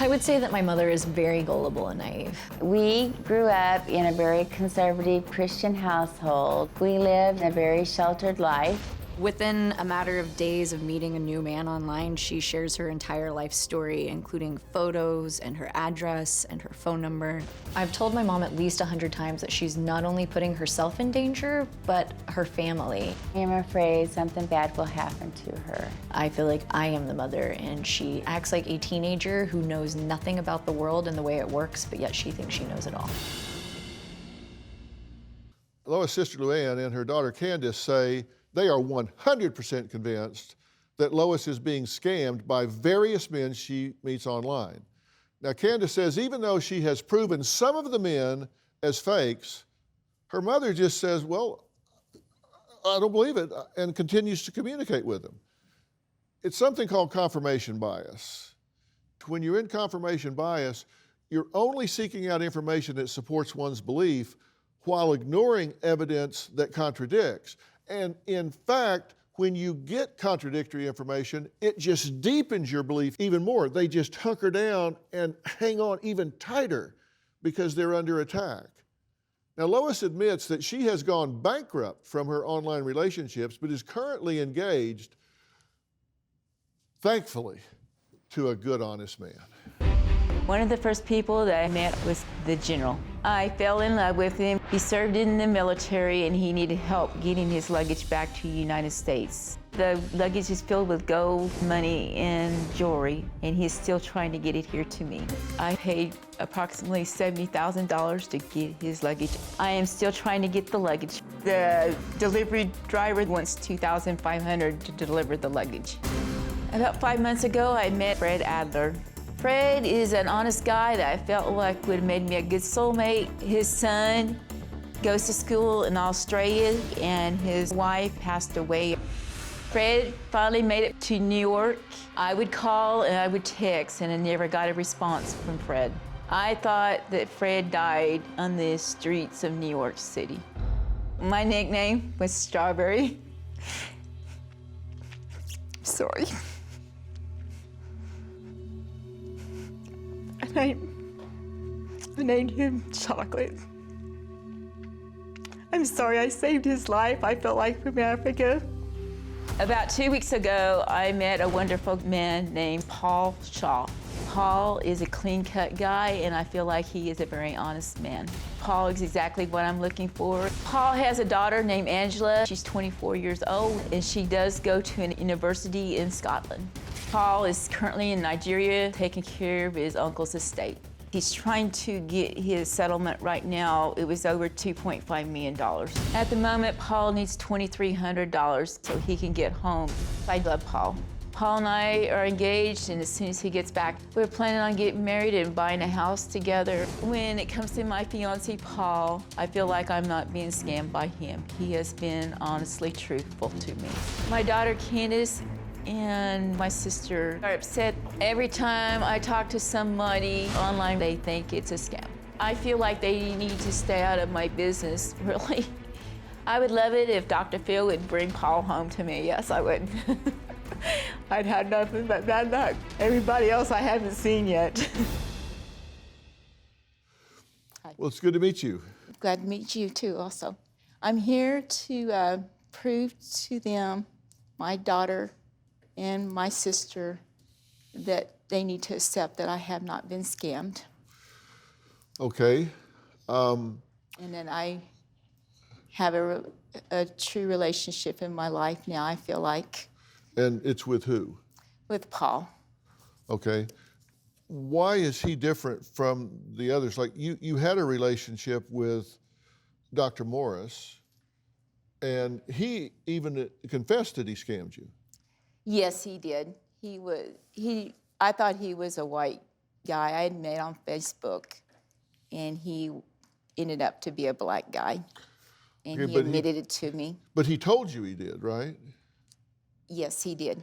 I would say that my mother is very gullible and naive. We grew up in a very conservative Christian household. We lived a very sheltered life. Within a matter of days of meeting a new man online, she shares her entire life story, including photos and her address and her phone number. I've told my mom at least 100 times that she's not only putting herself in danger, but her family. I'm afraid something bad will happen to her. I feel like I am the mother, and she acts like a teenager who knows nothing about the world and the way it works, but yet she thinks she knows it all. Lois' sister LouAnn and her daughter Candice say they are 100% convinced that Lois is being scammed by various men she meets online. Now, Candice says even though she has proven some of the men as fakes, her mother just says, well, I don't believe it, and continues to communicate with them. It's something called confirmation bias. When you're in confirmation bias, you're only seeking out information that supports one's belief while ignoring evidence that contradicts. And in fact, when you get contradictory information, it just deepens your belief even more. They just hunker down and hang on even tighter because they're under attack. Now, Lois admits that she has gone bankrupt from her online relationships, but is currently engaged, thankfully, to a good, honest man. One of the first people that I met was the general. I fell in love with him. He served in the military and he needed help getting his luggage back to the United States. The luggage is filled with gold, money, and jewelry, and he's still trying to get it here to me. I paid approximately $70,000 to get his luggage. I am still trying to get the luggage. The delivery driver wants $2,500 to deliver the luggage. About 5 months ago, I met Fred Adler. Fred is an honest guy that I felt like would have made me a good soulmate. His son goes to school in Australia and his wife passed away. Fred finally made it to New York. I would call and I would text and I never got a response from Fred. I thought that Fred died on the streets of New York City. My nickname was Strawberry. Sorry. I named him Chocolate. I'm sorry I saved his life. I felt like from Africa. About 2 weeks ago, I met a wonderful man named Paul Shaw. Paul is a clean-cut guy, and I feel like he is a very honest man. Paul is exactly what I'm looking for. Paul has a daughter named Angela. She's 24 years old, and she does go to a university in Scotland. Paul is currently in Nigeria taking care of his uncle's estate. He's trying to get his settlement right now. It was over $2.5 million. At the moment, Paul needs $2,300 so he can get home. I love Paul. Paul and I are engaged, and as soon as he gets back, we're planning on getting married and buying a house together. When it comes to my fiancé, Paul, I feel like I'm not being scammed by him. He has been honestly truthful to me. My daughter, Candice, and my sister are upset. Every time I talk to somebody online, they think it's a scam. I feel like they need to stay out of my business, really. I would love it if Dr. Phil would bring Paul home to me. Yes, I would. I'd had nothing but bad luck. Everybody else I haven't seen yet. Well, it's good to meet you. Glad to meet you too, also. I'm here to prove to them, my daughter and my sister, that they need to accept that I have not been scammed. Okay. And then I have a true relationship in my life now, I feel like. And it's with who? With Paul. Okay. Why is he different from the others? Like you had a relationship with Dr. Morris, and he even confessed that he scammed you. Yes, he did. I thought he was a white guy I had met on Facebook, and he ended up to be a black guy. And Okay, he admitted it to me. But he told you he did, right? Yes, he did.